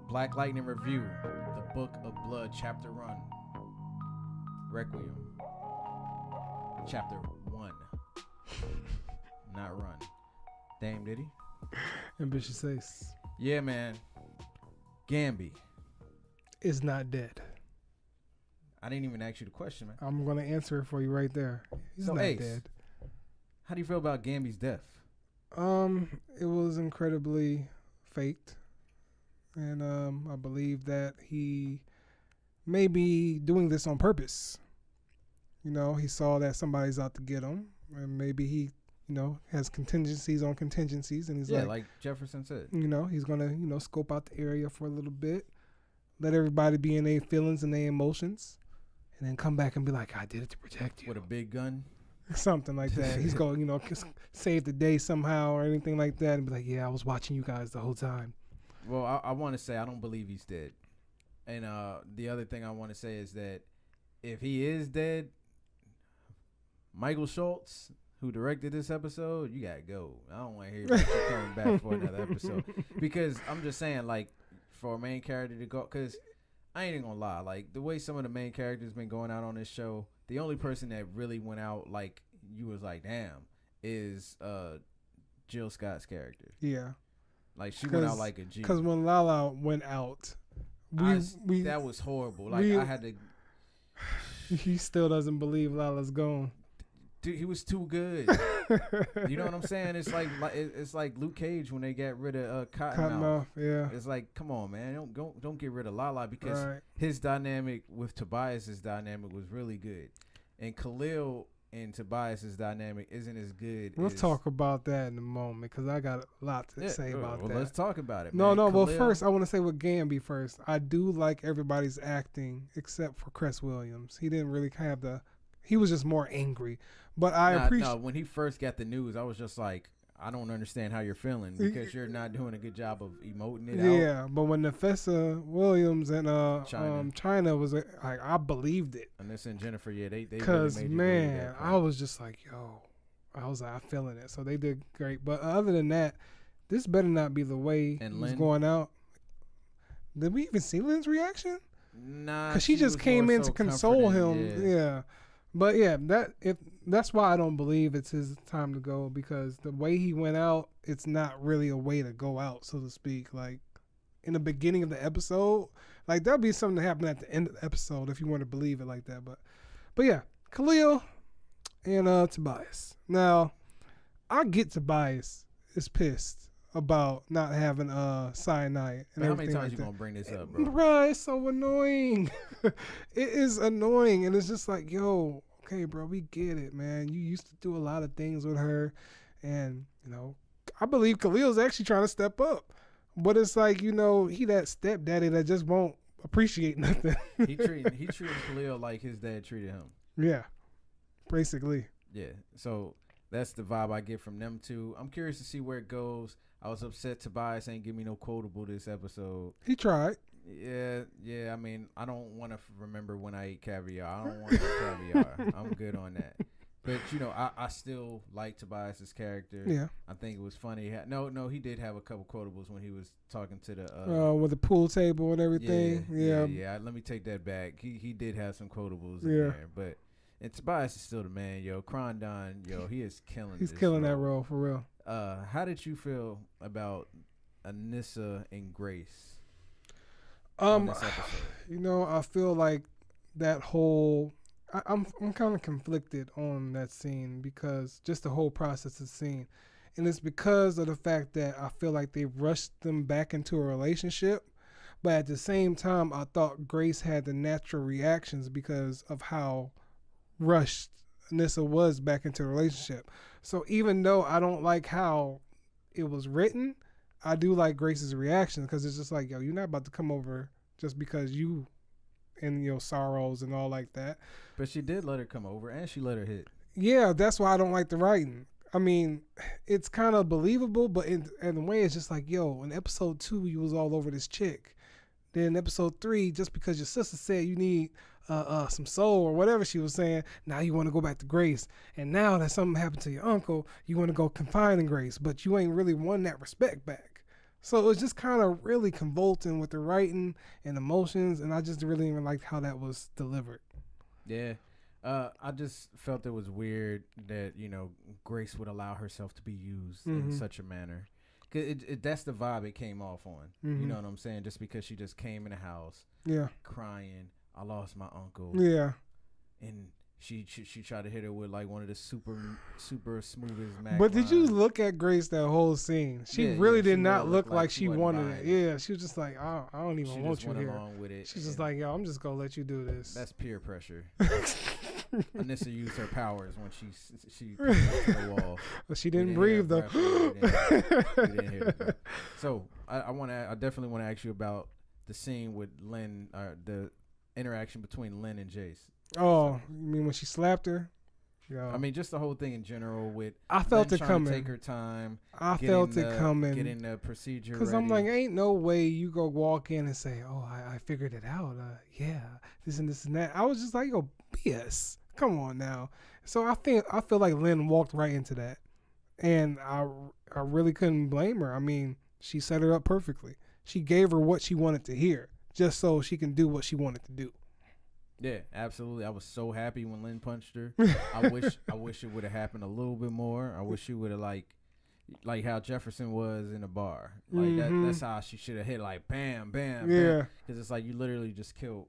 Black Lightning Review, The Book of Blood, Chapter 1, Requiem, Chapter 1. Not run. Damn, did he? Ambitious Ace Yeah, man. Gambi is not dead. I didn't even ask you the question, man. I'm going to answer it for you right there. He's not Ace, dead. how do you feel about Gambi's death? It was incredibly faked. And I believe that he may be doing this on purpose. You know, he saw that somebody's out to get him. And maybe he, has contingencies on contingencies. And he's like Jefferson said. He's going to, scope out the area for a little bit. Let everybody be in their feelings and their emotions. And then come back and be like, I did it to protect you. With a big gun? Something like that. He's going, save the day somehow or anything like that. And be like, yeah, I was watching you guys the whole time. Well, I want to say I don't believe he's dead. And the other thing I want to say is that if he is dead, Michael Schultz, who directed this episode, you got to go. I don't want to hear about you coming back for another episode. Because I'm just saying, like, for a main character to go, because I ain't even going to lie. Like, the way some of the main characters been going out on this show, the only person that really went out, like, you was like, damn, is Jill Scott's character. Yeah. Like, she went out like a G. Because when Lala went out, that was horrible. Like, I had to... He still doesn't believe Lala's gone. Dude, he was too good. You know what I'm saying? It's like Luke Cage when they got rid of Cottonmouth. Yeah. It's like, come on, man. Don't get rid of Lala because his dynamic with Tobias's dynamic was really good. And Khalil and Tobias's dynamic isn't as good. We'll talk about that in a moment because I got a lot to say about that. Let's talk about it. No, man. Well, first I want to say with Gambi first. I do like everybody's acting except for Cress Williams. He didn't really have he was just more angry. But I appreciate. No, when he first got the news, I was just like, I don't understand how you're feeling because you're not doing a good job of emoting it out. Yeah, but when Nefessa Williams and China was like, I believed it. Anissa and Jennifer, yeah, they because really made man, I was just like, yo, I was like, I'm feeling it. So they did great. But other than that, this better not be the way he's going out. Did we even see Lynn's reaction? Nah, because she just came in to console him. Yeah. But yeah, that's why I don't believe it's his time to go because the way he went out, it's not really a way to go out, so to speak. Like in the beginning of the episode, like that'll be something that happened at the end of the episode if you want to believe it like that. But yeah, Khalil and Tobias. Now, I get Tobias is pissed about not having cyanide. And how many times like you gonna bring this up, bro? Bruh, it's so annoying. It is annoying, and it's just like, yo, okay, bro, we get it, man. You used to do a lot of things with her, and I believe Khalil's actually trying to step up, but it's like he that stepdaddy that just won't appreciate nothing. he treated Khalil like his dad treated him. Yeah, basically. Yeah, so that's the vibe I get from them two. I'm curious to see where it goes. I was upset Tobias ain't give me no quotable this episode. He tried. Yeah. I mean, I don't want to remember when I ate caviar. I don't want no caviar. I'm good on that. But I still like Tobias's character. Yeah. I think it was funny. No, he did have a couple quotables when he was talking to the with the pool table and everything. Yeah. Let me take that back. He did have some quotables in there, but. And Tobias is still the man, yo. Crondon, yo, he is killing. He's killing that role for real. How did you feel about Anissa and Grace? On this episode? I feel like that whole. I'm kind of conflicted on that scene because just the whole process of the scene, and it's because of the fact that I feel like they rushed them back into a relationship. But at the same time, I thought Grace had the natural reactions because of how rushed Anissa was back into a relationship. So even though I don't like how it was written, I do like Grace's reaction because it's just like, yo, you're not about to come over just because you and your sorrows and all like that. But she did let her come over and she let her hit. Yeah, that's why I don't like the writing. I mean, it's kind of believable, but in a way it's just like, yo, in episode 2 you was all over this chick. Then episode 3, just because your sister said you need some soul or whatever she was saying, now you want to go back to Grace. And now that something happened to your uncle, you want to go confide in Grace, but you ain't really won that respect back. So it was just kind of really convoluting with the writing and emotions, and I just really even liked how that was delivered. Yeah. I just felt it was weird that, Grace would allow herself to be used in such a manner. 'Cause that's the vibe it came off on. You know what I'm saying? Just because she just came in the house crying, I lost my uncle. Yeah. And she tried to hit her with like one of the super smoothest Mac But did you lines. look at Grace that whole scene? She really did not look like she wanted it. it. Yeah, she was just like, I don't even want you here. Along with it. She's just like, yo, I'm just gonna let you do this. That's peer pressure. Anissa used her powers when she to the wall. But she didn't breathe though. We didn't hear that. So I definitely want to ask you about the scene with Lynn, the interaction between Lynn and Jace. Oh, you mean when she slapped her? Yeah. I mean, just the whole thing in general with I felt Lynn it coming. Take her time. I felt it coming. Getting the procedure Because I'm like, ain't no way you go walk in and say, oh, I figured it out. Yeah, this and that. I was just like, yo, BS. Come on now. So I feel like Lynn walked right into that. And I really couldn't blame her. I mean, she set her up perfectly. She gave her what she wanted to hear just so she can do what she wanted to do. Yeah, absolutely. I was so happy when Lynn punched her. I wish it would have happened a little bit more. I wish she would have like how Jefferson was in the bar. Like that's how she should have hit, like bam, bam, yeah. Because it's like you literally just killed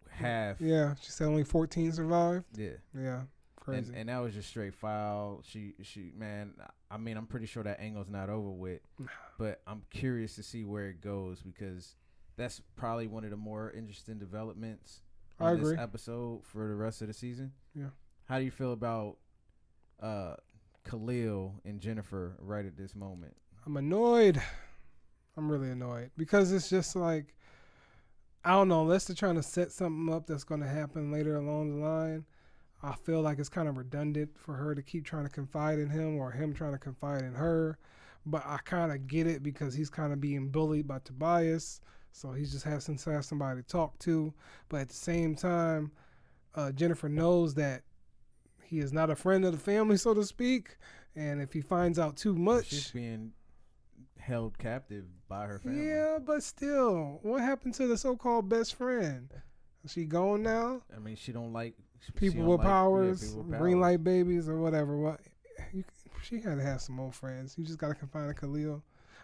half. Yeah, she said only 14 survived. Yeah, crazy. And that was just straight foul. She man. I mean, I'm pretty sure that angle's not over with, but I'm curious to see where it goes because that's probably one of the more interesting developments on this episode for the rest of the season. Yeah. How do you feel about Khalil and Jennifer right at this moment? I'm annoyed. I'm really annoyed because it's just like, I don't know, unless they're trying to set something up that's going to happen later along the line, I feel like it's kind of redundant for her to keep trying to confide in him or him trying to confide in her. But I kind of get it because he's kind of being bullied by Tobias. So he just has to have somebody to talk to. But at the same time, Jennifer knows that he is not a friend of the family, so to speak. And if he finds out too much... She's being held captive by her family. Yeah, but still, what happened to the so-called best friend? Is she gone now? I mean, she don't like... People with powers, green light babies or whatever. She had to have some more friends. You just got to confine to Khalil.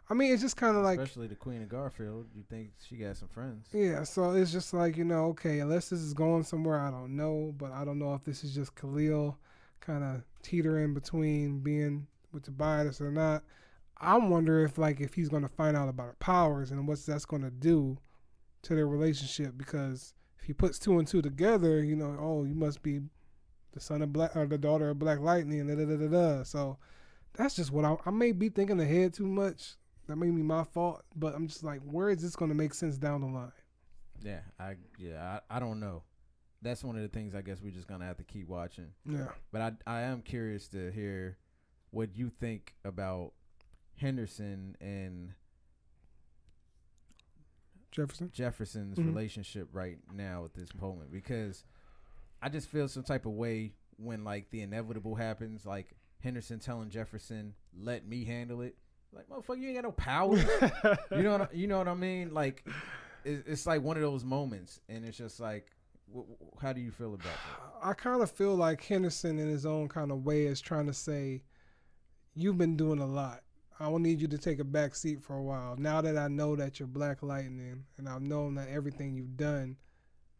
I mean, it's just kind of like... Especially the Queen of Garfield. You think she got some friends. Yeah, so it's just like, okay, unless this is going somewhere, I don't know. But I don't know if this is just Khalil kind of teetering between being with Tobias or not. I wonder if he's going to find out about her powers and what that's going to do to their relationship. Because if he puts two and two together, oh, you must be the son of Black or the daughter of Black Lightning. So that's just what I may be thinking ahead too much. That may be my fault, but I'm just like, where is this going to make sense down the line? Yeah, I don't know. That's one of the things I guess we're just going to have to keep watching. Yeah. But I am curious to hear what you think about Henderson and Jefferson's relationship right now at this moment, because I just feel some type of way when like the inevitable happens, like Henderson telling Jefferson, "Let me handle it." Like, motherfucker, you ain't got no power. you know what I mean? Like, it's like one of those moments, and it's just like, how do you feel about that? I kind of feel like Henderson, in his own kind of way, is trying to say, "You've been doing a lot. I will need you to take a back seat for a while. Now that I know that you're Black Lightning, and I've known that everything you've done,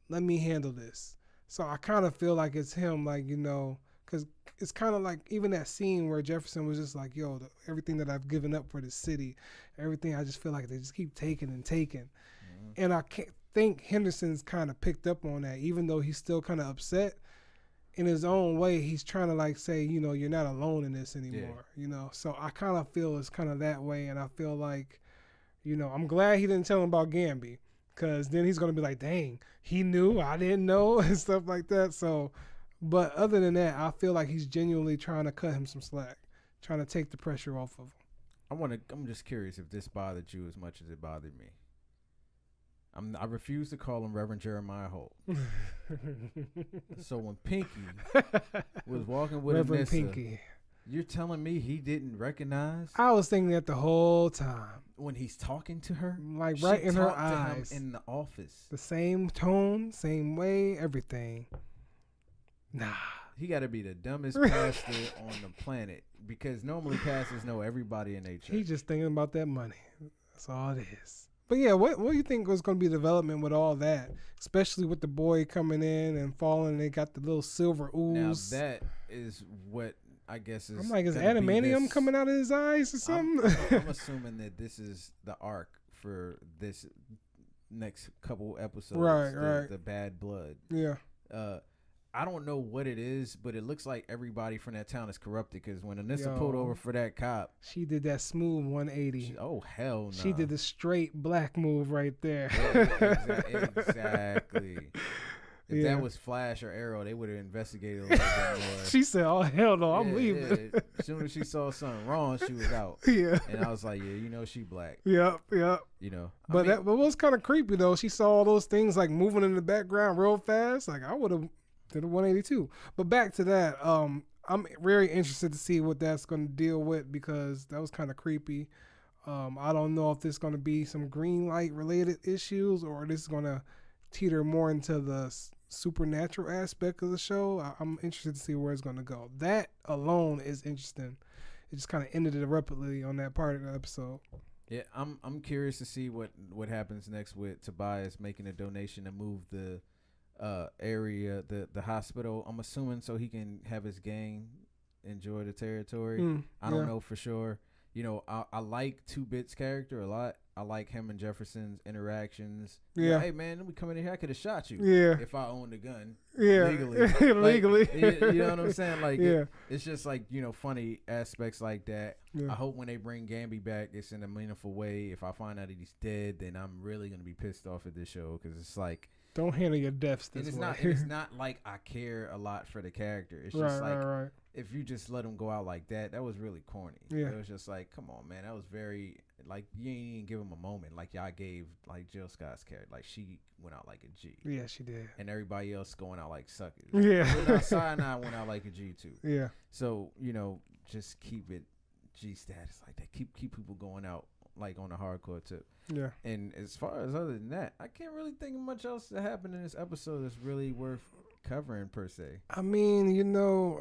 let me handle this." So I kind of feel like it's him, like, because it's kind of like even that scene where Jefferson was just like, yo, everything that I've given up for the city, everything, I just feel like they just keep taking and taking. Mm-hmm. And I can't think Henderson's kind of picked up on that, even though he's still kind of upset. In his own way, he's trying to like say, you're not alone in this anymore, So I kind of feel it's kind of that way. And I feel like, I'm glad he didn't tell him about Gambi, because then he's going to be like, dang, he knew, I didn't know, and stuff like that. So, but other than that, I feel like he's genuinely trying to cut him some slack, trying to take the pressure off of him. I'm just curious if this bothered you as much as it bothered me. I refuse to call him Reverend Jeremiah Holt. So when Pinky was walking with Reverend Anissa, Pinky, You're telling me he didn't recognize? I was thinking that the whole time. When he's talking to her? Like right in her eyes. To him in the office. The same tone, same way, everything. Nah. He got to be the dumbest pastor on the planet because normally pastors know everybody in their church. He's just thinking about that money. That's all it is. But yeah, what do you think was going to be the development with all that? Especially with the boy coming in and falling. They got the little silver ooze. Now that is what I guess is. I'm like, is adamantium coming out of his eyes or something? I'm assuming that this is the arc for this next couple episodes. Right. The bad blood. Yeah. I don't know what it is, but it looks like everybody from that town is corrupted because when Anissa pulled over for that cop. She did that smooth 180. Oh, hell no. She did the straight black move right there. Yeah, exactly. If that was Flash or Arrow, they would have investigated a little bit more. She said, oh, hell no, I'm leaving. Yeah. As soon as she saw something wrong, she was out. Yeah. And I was like, yeah, you know she black. Yep. You know. But that was kind of creepy, though. She saw all those things, like, moving in the background real fast. Like, I would have did a 182. But back to that, I'm very interested to see what that's going to deal with because that was kind of creepy. I don't know if this is going to be some green light related issues or this is going to teeter more into the supernatural aspect of the show. I'm interested to see where it's going to go. That alone is interesting. It just kind of ended abruptly on that part of the episode. Yeah, I'm curious to see what happens next with Tobias making a donation to move the area, the hospital. I'm assuming so he can have his gang enjoy the territory. I don't know for sure. You know, I like 2-Bit's character a lot. I like him and Jefferson's interactions. Yeah. Hey, man, let me come in here. I could have shot you. Yeah. If I owned a gun. Yeah. Legally. Legally. You know what I'm saying? Like, yeah. It's just like, you know, funny aspects like that. Yeah. I hope when they bring Gambi back, it's in a meaningful way. If I find out that he's dead, then I'm really going to be pissed off at this show because it's like. Don't handle your deaths this way. It's not like I care a lot for the character. It's just right. If you just let him go out like that was really corny. Yeah. It was just like, come on, man. That was very, like, you ain't even give him a moment. Like, y'all gave, like, Jill Scott's character. Like, she went out like a G. Yeah, she did. And everybody else going out like suckers. Yeah. Sinai went out like a G, too. Yeah. So, you know, just keep it G status like that. Keep people going out, like, on a hardcore tip. Yeah. And as far as other than that, I can't really think of much else that happened in this episode that's really worth covering, per se. I mean, you know...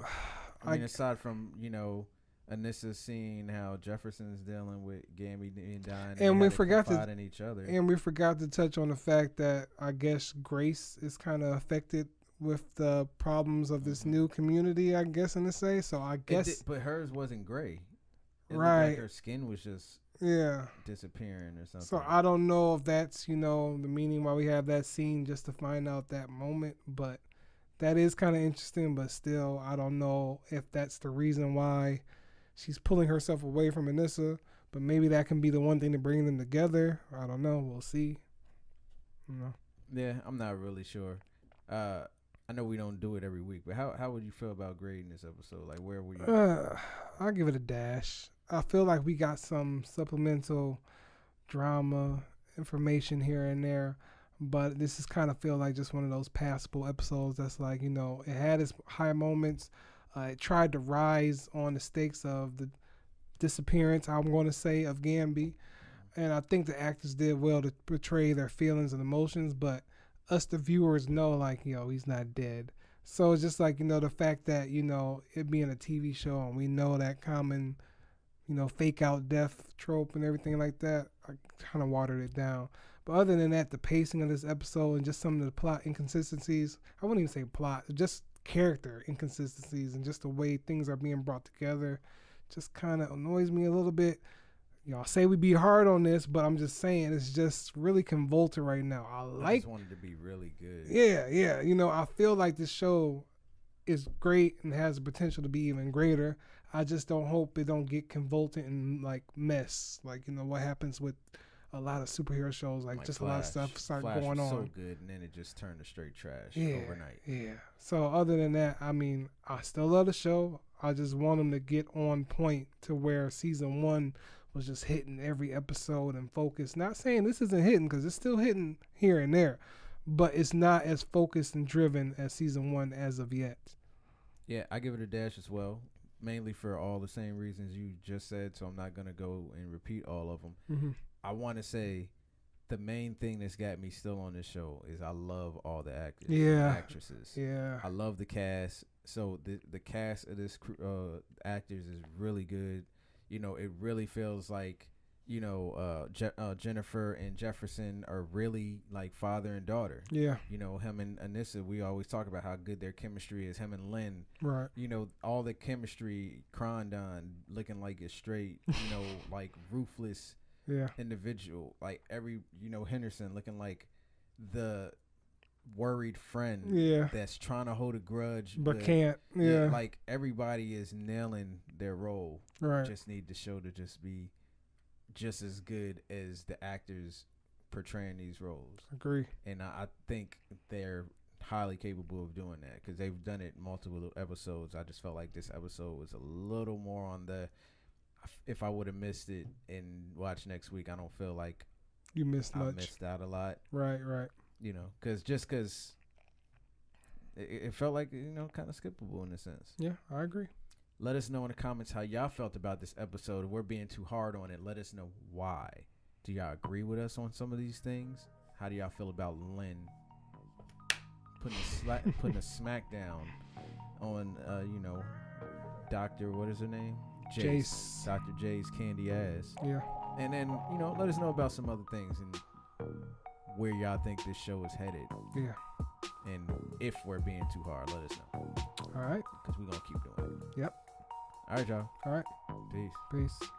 I mean, aside from, you know, Anissa seeing how Jefferson's dealing with Gambi and dying, and we forgot to in each other. And we forgot to touch on the fact that I guess Grace is kind of affected with the problems of this new community, I guess, in a say. So I guess, but hers wasn't gray. It right? Like her skin was just disappearing or something. So I don't know if that's, you know, the meaning why we have that scene just to find out that moment, but. That is kind of interesting, but still, I don't know if that's the reason why she's pulling herself away from Anissa. But maybe that can be the one thing to bring them together. I don't know. We'll see. Yeah, I'm not really sure. I know we don't do it every week, but how would you feel about grading this episode? Like, where were you? I'll give it a dash. I feel like we got some supplemental drama information here and there. But this is kind of feel like just one of those passable episodes that's like, you know, it had its high moments. It tried to rise on the stakes of the disappearance, I'm going to say, of Gambi. And I think the actors did well to portray their feelings and emotions. But us, the viewers, know, like, you know, he's not dead. So it's just like, you know, the fact that, you know, it being a TV show and we know that common, you know, fake out death trope and everything like that, I kind of watered it down. But other than that, the pacing of this episode and just some of the plot inconsistencies, I wouldn't even say plot, just character inconsistencies and just the way things are being brought together just kind of annoys me a little bit. Y'all say we be hard on this, but I'm just saying it's just really convoluted right now. I just wanted to be really good. Yeah. You know, I feel like this show is great and has the potential to be even greater. I just don't hope it don't get convoluted and like mess. Like, you know, what happens with a lot of superhero shows, like just Flash, a lot of stuff start Flash going was on. So good, and then it just turned to straight trash overnight. Yeah. So other than that, I mean, I still love the show. I just want them to get on point to where season 1 was just hitting every episode and focused. Not saying this isn't hitting, because it's still hitting here and there, but it's not as focused and driven as season 1 as of yet. Yeah, I give it a dash as well. mainly for all the same reasons you just said, so I'm not going to go and repeat all of them. Mm-hmm. I want to say the main thing that's got me still on this show is I love all the actors and actresses. Yeah. I love the cast. So the cast of this actors is really good. You know, it really feels like, you know, Jennifer and Jefferson are really like father and daughter. Yeah. You know, him and Anissa, we always talk about how good their chemistry is. Him and Lynn. Right. You know, all the chemistry, Crondon looking like a straight, you know, like ruthless individual. Like Henderson looking like the worried friend that's trying to hold a grudge but can't. Like everybody is nailing their role. Right. Just need the show to just be just as good as the actors portraying these roles. Agree. And I think they're highly capable of doing that because they've done it multiple episodes. I just felt like this episode was a little more on the, if I would have missed it and watched next week, I don't feel like you missed much. I missed out a lot. Right. You know, because it felt like, you know, kind of skippable in a sense. Yeah, I agree. Let us know in the comments how y'all felt about this episode. If we're being too hard on it, let us know why. Do y'all agree with us on some of these things? How do y'all feel about Lynn putting a smack down on, you know, Dr. What is her name? Jace. Dr. Jace candy ass. Yeah. And then, you know, let us know about some other things and where y'all think this show is headed. Yeah. And if we're being too hard, let us know. All right. Because we're going to keep doing it. Yep. All right, y'all. All right. Peace. Peace.